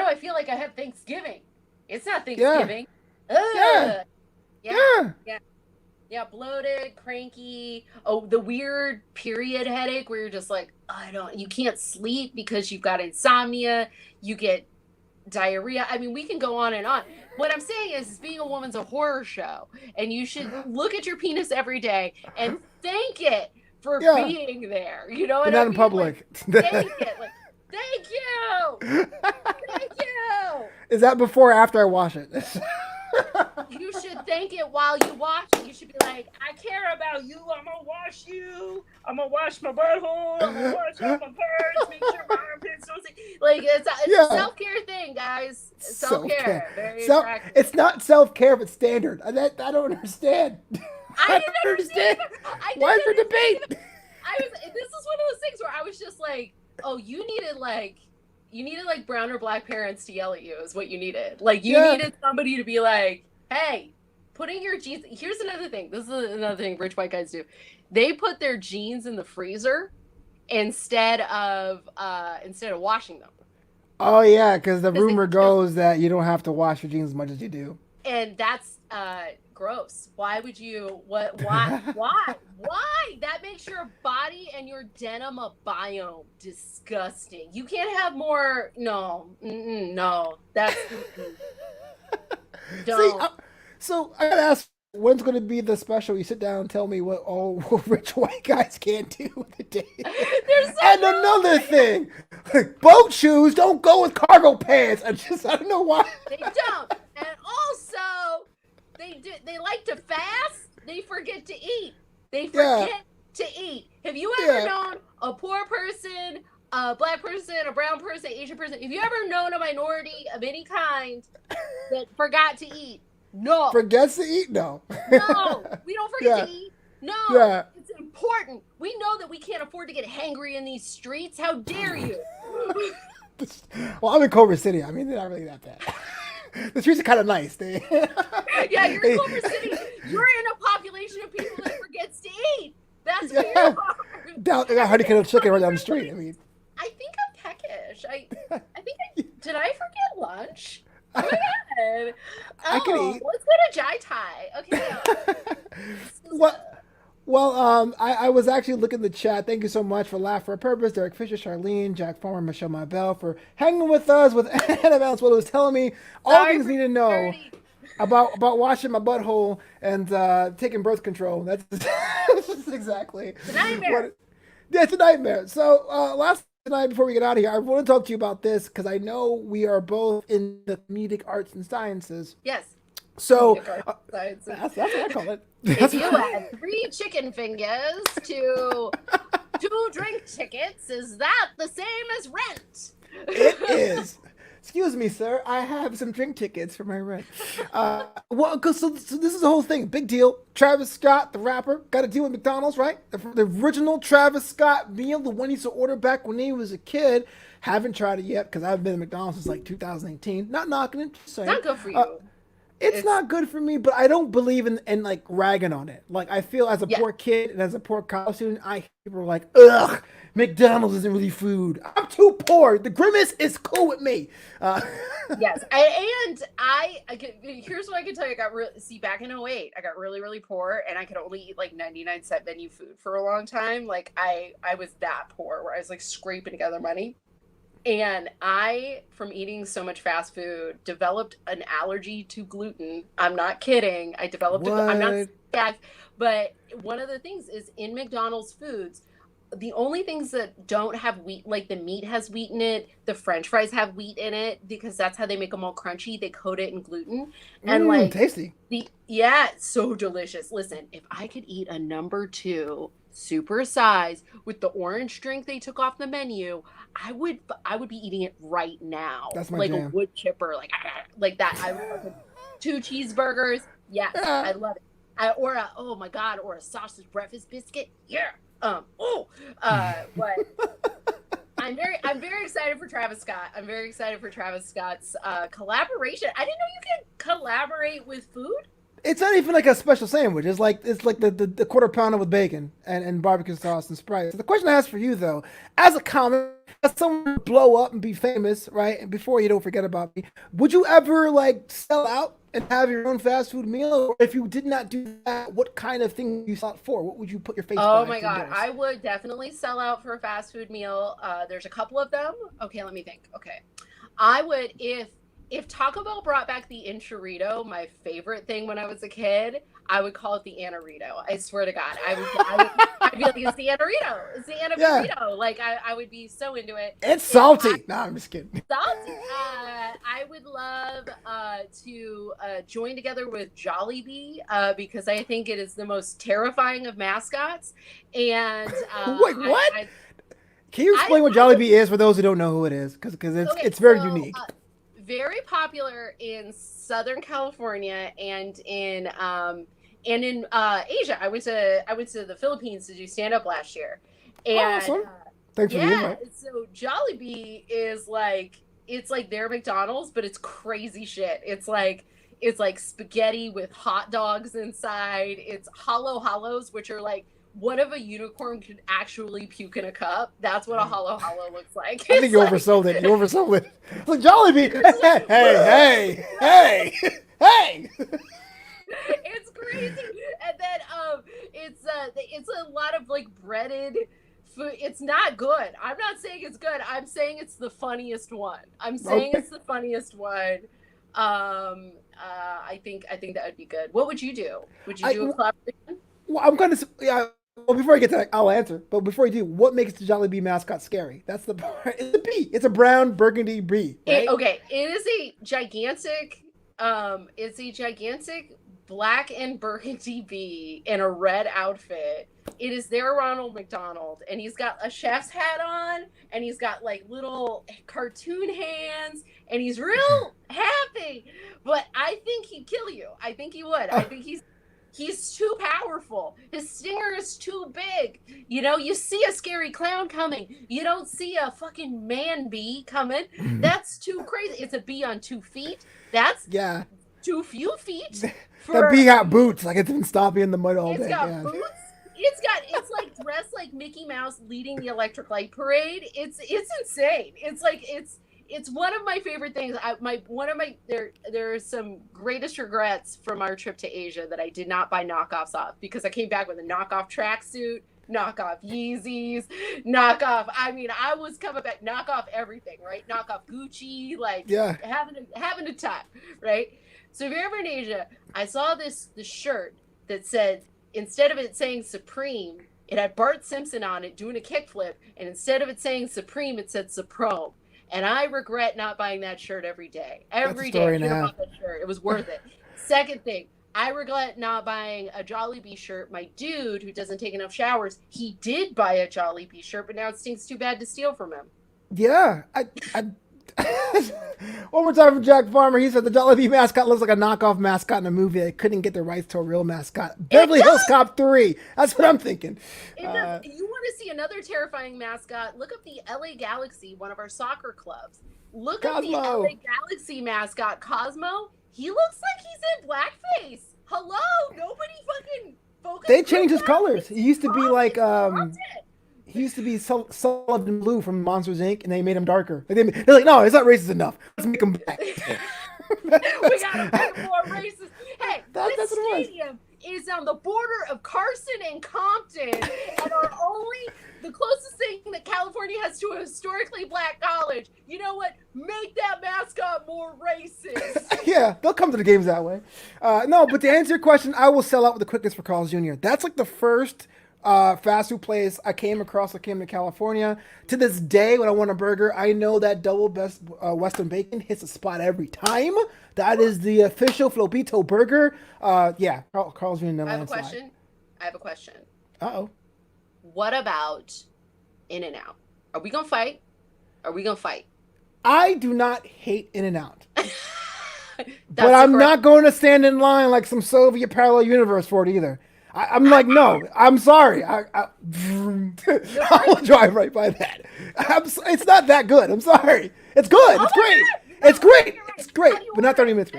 I feel like I have Thanksgiving? It's not Thanksgiving. Yeah, bloated, cranky. Oh, the weird period headache where you're just like, you can't sleep because you've got insomnia, you get diarrhea. I mean, we can go on and on. What I'm saying is being a woman's a horror show, and you should look at your penis every day and thank it for being there. You know what I mean? Not in public. Like, thank it. Like, thank you. Thank you. Is that before or after I wash it? You should thank it while you wash it. You should be like, I care about you. I'm going to wash you. I'm going to wash my butthole. I'm going to wash all my parts. Make sure my armpits don't see. Like, it's a self-care thing, guys. Self-care. Very attractive. It's not self-care, but standard. I don't understand. I didn't understand. Why is there debate? This is one of those things where I was just like, oh, you needed like brown or black parents to yell at you is what you needed. Like you needed somebody to be like, hey, putting your jeans. Here's another thing. This is another thing rich white guys do. They put their jeans in the freezer instead of washing them. Oh yeah, because the rumor goes that you don't have to wash your jeans as much as you do. And that's gross. Why would you? What? Why? Why? That makes your body and your denim a biome. Disgusting. You can't have more. No. No. That's. Don't. See, so I gotta ask, when's going to be the special? You sit down and tell me what all rich white guys can't do with the day. And another thing, boat shoes don't go with cargo pants. I don't know why. They don't. And also, they like to fast. They forget to eat. They forget to eat. Have you ever known a poor person, a black person, a brown person, Asian person? Have you ever known a minority of any kind that forgot to eat? No. Forgets to eat? No. No. We don't forget to eat. No. Yeah. It's important. We know that we can't afford to get hangry in these streets. How dare you? Well, I'm in Culver City. I mean, they're not really that bad. The streets are kind of nice. Yeah, you're in Culver City. You're in a population of people that forgets to eat. That's where you are. They got honey kettle chicken right down the street. I mean, I think I'm peckish. Did I forget lunch? Oh my god! I can eat. Let's go to Jai Thai. Okay. Well, I was actually looking at the chat. Thank you so much for Laugh for a Purpose, Derek Fisher, Charlene, Jack Farmer, Michelle Mabel for hanging with us. With Anna Valenzuela was telling me all things you need to know about washing my butthole and taking birth control. That's exactly. It's a nightmare. It's a nightmare. So last night before we get out of here, I want to talk to you about this because I know we are both in the comedic arts and sciences. Yes. So that's what I call it. If you had 3 chicken fingers to 2 drink tickets, is that the same as rent? It is. Excuse me, sir. I have some drink tickets for my rent. So this is the whole thing. Big deal. Travis Scott, the rapper, got a deal with McDonald's, right? The original Travis Scott meal, the one he used to order back when he was a kid. Haven't tried it yet because I've been to McDonald's since like 2018. Not knocking it. Just saying. Not good for you. It's not good for me, but I don't believe in like ragging on it. Like I feel as a poor kid and as a poor college student, people are like, ugh, McDonald's isn't really food. I'm too poor. The Grimace is cool with me. Yes, here's what I can tell you. Back in 2008, I got really, really poor, and I could only eat like 99-cent menu food for a long time. Like I was that poor, where I was like scraping together money. And I, from eating so much fast food, developed an allergy to gluten. I'm not kidding. I developed I'm not sick, but one of the things is in McDonald's foods, the only things that don't have wheat, like the meat has wheat in it, the French fries have wheat in it because that's how they make them all crunchy. They coat it in gluten, and like tasty. So delicious. Listen, if I could eat a number 2 super size with the orange drink they took off the menu, I would be eating it right now. That's my like jam. A wood chipper, like that. I would love 2 cheeseburgers. Yes, I love it. Or a sausage breakfast biscuit. Yeah. But I'm very excited for Travis Scott. I'm very excited for Travis Scott's collaboration. I didn't know you could collaborate with food. It's not even like a special sandwich. It's like the quarter pounder with bacon and barbecue sauce and Sprite. So the question I have for you though, as a comic, as someone blow up and be famous, right? And before you don't forget about me, would you ever like sell out and have your own fast food meal? Or if you did not do that, what kind of thing would you sell out for? What would you put your face? Oh my God, I would definitely sell out for a fast food meal. There's a couple of them. Okay, let me think. Okay, I would if Taco Bell brought back the Enchilada, my favorite thing when I was a kid, I would call it the Anarito. I swear to God, I'd be like, it's the Anarito. It's the Anna burrito. Like I would be so into it. It's salty. No, I'm just kidding. Salty. I would love to join together with Jollibee because I think it is the most terrifying of mascots. And wait, what? Can you explain what Jollibee is for those who don't know who it is? Because it's very unique. Very popular in Southern California and in And in Asia, I went to the Philippines to do stand up last year, and awesome. Thanks for the invite. So Jollibee is like, it's like their McDonald's, but it's crazy shit. It's like spaghetti with hot dogs inside. It's hollows, which are like, what if a unicorn could actually puke in a cup? That's what a hollow looks like. I think you oversold it. You oversold it. It's like Jollibee. Hey. It's crazy. And then it's a lot of like breaded food. It's not good. I'm not saying it's good. I'm saying it's the funniest one. It's the funniest one. I think that would be good. What would you do? Would you do a collaboration? Well, I'm going to. Well, before I get to that, I'll answer. But before you do, what makes the Jollibee mascot scary? That's the part. It's a bee. It's a brown burgundy bee. Right? It is a gigantic. It's a gigantic black and burgundy bee in a red outfit. It is their Ronald McDonald, and he's got a chef's hat on, and he's got like little cartoon hands, and he's real happy. But I think he'd kill you. I think he would. I think he's too powerful. His stinger is too big. You know, you see a scary clown coming. You don't see a fucking man bee coming. That's too crazy. It's a bee on 2 feet. That's too few feet. That bee got boots. Like it's been stomping in the mud all day. It's got boots. It's like dressed like Mickey Mouse leading the electric light parade. It's insane. It's like it's one of my favorite things. There are some greatest regrets from our trip to Asia that I did not buy knockoffs off, because I came back with a knockoff tracksuit, knockoff Yeezys, knockoff. I mean, I was coming back knockoff everything, right? Knockoff Gucci, like having a time, right? So if you're ever in Asia, I saw this shirt that said, instead of it saying Supreme, it had Bart Simpson on it doing a kickflip, and instead of it saying Supreme, it said Supreme. And I regret not buying that shirt every day. Every day I bought that shirt. It was worth it. Second thing, I regret not buying a Jollibee shirt. My dude, who doesn't take enough showers, he did buy a Jollibee shirt, but now it stinks too bad to steal from him. Yeah. One more time from Jack Farmer. He said the Jollibee mascot looks like a knockoff mascot in a movie. They couldn't get the rights to a real mascot. Beverly Hills Cop 3. That's what I'm thinking. You want to see another terrifying mascot? Look up the LA Galaxy, one of our soccer clubs. Look up the LA Galaxy mascot, Cosmo. He looks like he's in blackface. Hello? Nobody fucking focused. They changed his colors. He used to be like he used to be Sullivan Blue from Monsters Inc. and they made him darker. They're like, no, it's not racist enough. Let's make him black. We gotta make him more racist. Hey, this stadium is on the border of Carson and Compton, and the closest thing that California has to a historically black college. You know what? Make that mascot more racist. Yeah, they'll come to the games that way. No, but to answer your question, I will sell out with the quickness for Carl's Jr. That's like the first fast food place I came across. I came to California. To this day, when I want a burger, I know that double best Western bacon hits the spot every time. That is the official Flobito burger. Carl's Jr. I have a question. Uh-oh. What about In-N-Out? Are we gonna fight? I do not hate In-N-Out. But I'm not going to stand in line like some Soviet parallel universe for it either. I'm like, no, I'm sorry. I will drive right by that. It's not that good. I'm sorry. It's good. It's great. It's great. But not 30 minutes.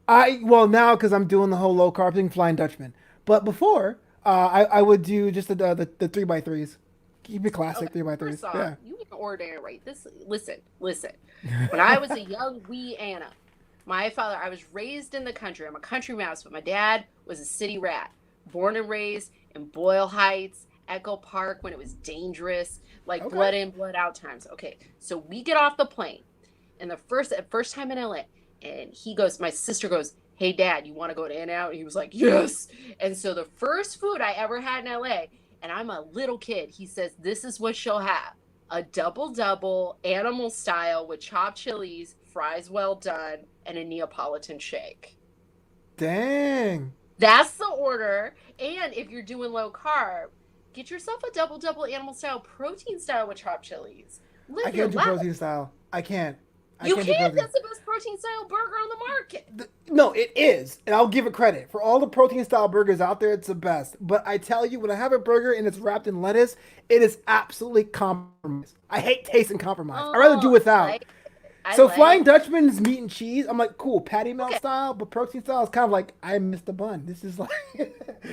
Now because I'm doing the whole low carb thing, Flying Dutchman. But before, I would do just the 3x3s. Keep it classic 3x3s. Yeah. You can order it right. Listen. When I was a young wee Anna, I was raised in the country. I'm a country mouse, but my dad was a city rat. Born and raised in Boyle Heights, Echo Park, when it was dangerous, like blood in, blood out times. Okay, so we get off the plane, and the first time in LA, and my sister goes, "Hey, Dad, you want to go to In-N-Out?" And he was like, "Yes." And so the first food I ever had in LA, and I'm a little kid, he says, "This is what she'll have: a double animal style with chopped chilies, fries well done, and a Neapolitan shake." Dang. That's the order. And if you're doing low carb, get yourself a double animal style, protein style with chopped chilies. I can't do protein style. I can't. You can't. That's the best protein style burger on the market. No, it is. And I'll give it credit. For all the protein style burgers out there, it's the best. But I tell you, when I have a burger and it's wrapped in lettuce, it is absolutely compromised. I hate taste and compromise. I'd rather do without. Flying Dutchman's meat and cheese, I'm like, cool, patty melt style, but protein style is kind of like, I missed the bun. This is like...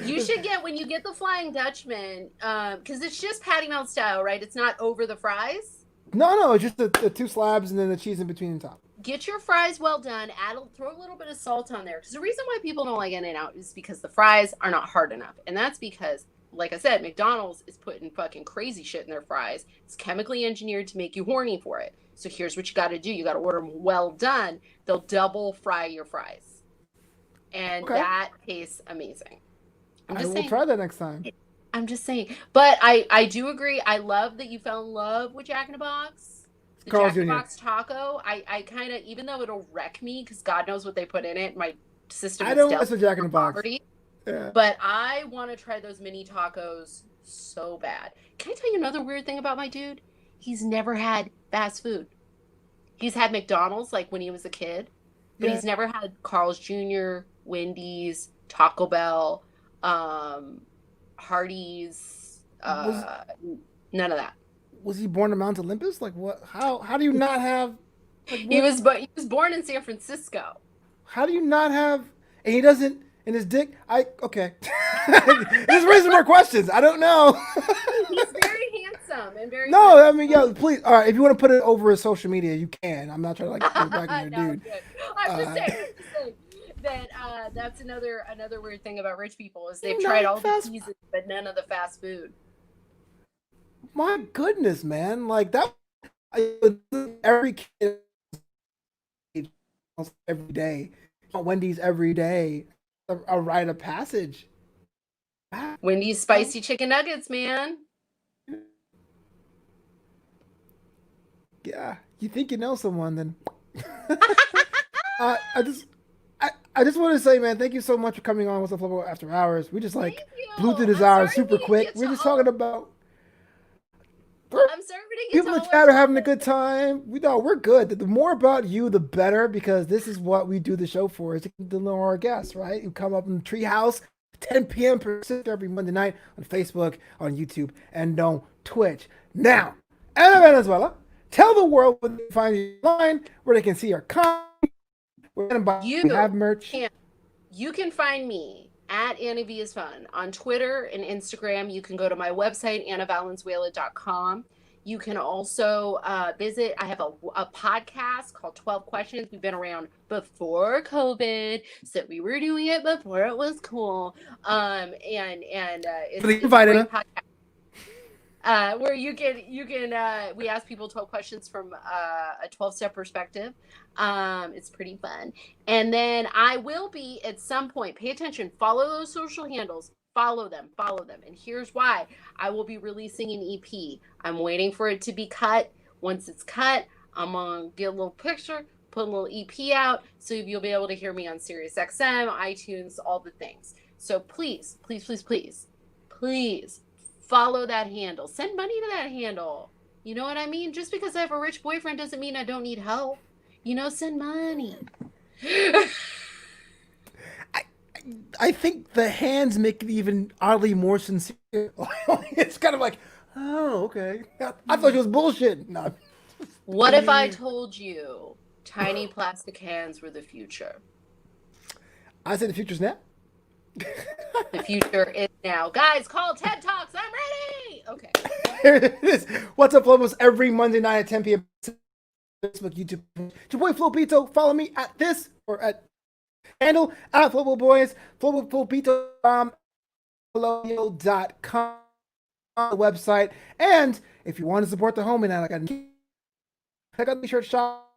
You should get, when you get the Flying Dutchman, because it's just patty melt style, right? It's not over the fries? No, it's just the two slabs and then the cheese in between the top. Get your fries well done. Throw a little bit of salt on there. Because the reason why people don't like In-N-Out is because the fries are not hard enough. And that's because, like I said, McDonald's is putting fucking crazy shit in their fries. It's chemically engineered to make you horny for it. So here's what you got to do. You got to order them well done. They'll double fry your fries. And that tastes amazing. I will try that next time. I'm just saying. But I do agree. I love that you fell in love with Jack in the Box. The Jack in the Box taco. I kind of, even though it'll wreck me, because God knows what they put in it, my system is don't mess with Jack in the Box. Yeah. But I want to try those mini tacos so bad. Can I tell you another weird thing about my dude? He's never had fast food. He's had McDonald's like when he was a kid, but he's never had Carl's Jr., Wendy's, Taco Bell, Hardee's, none of that. Was he born in Mount Olympus? Like what? How do you not have? Like, he was born in San Francisco. How do you not have? And he doesn't. And his dick. Okay. This raises more questions. I don't know. He's very handsome and very. No, I mean, please. All right, if you want to put it over his social media, you can. I'm not trying to like go back on your dude. I'm just saying that that's another weird thing about rich people is they've tried all the cheeses but none of the fast food. My goodness, man! Like that, every kid every day, Wendy's every day, a rite of passage. Wendy's spicy chicken nuggets, man. Yeah, you think you know someone, then. I just want to say, man, thank you so much for coming on Wassup Flobo After Hours. We just like blew through this hour super quick. We're just talking about. I'm sorry we didn't get people in the chat are having a good time. We're good. The more about you, the better, because this is what we do the show for, is to get to know our guests, right? You come up in the treehouse, 10 p.m. Pacific every Monday night on Facebook, on YouTube, and on Twitch. Now, Anna Valenzuela, tell the world where they can find you online, where they can see your content, where we have merch. You can find me at Anna V is Fun on Twitter and Instagram. You can go to my website, annavalenzuela.com. You can also visit. I have a podcast called 12 Questions. We've been around before COVID, so we were doing it before it was cool. It's a great podcast. Where you can we ask people 12 questions from a 12-step perspective. It's pretty fun. And then I will be at some point, pay attention, follow those social handles, follow them. And here's why. I will be releasing an EP. I'm waiting for it to be cut. Once it's cut, I'm gonna get a little picture, put a little EP out, so you'll be able to hear me on SiriusXM, iTunes, all the things. So please follow that handle. Send money to that handle. You know what I mean? Just because I have a rich boyfriend doesn't mean I don't need help. Send money. I think the hands make it even oddly more sincere. It's kind of like, oh, okay. I thought you was bullshit. No. What if I told you tiny plastic hands were the future? I said the future's now. The future is now. Guys, call TED Talks. I'm ready. Okay. Here it is. Wassup Flobos every Monday night at 10 p.m. Facebook, YouTube. Your boy Flobito. Follow me at this or at handle at Flobo Boys. Flobito.com, the website. And if you want to support the homie now, check out the shirt shop.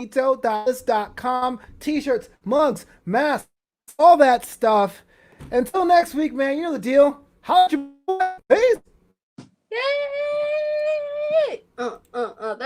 Flobito.com. T-shirts, mugs, masks, all that stuff. Until next week, man, you know the deal. Holla at your boy. Peace. Yay! That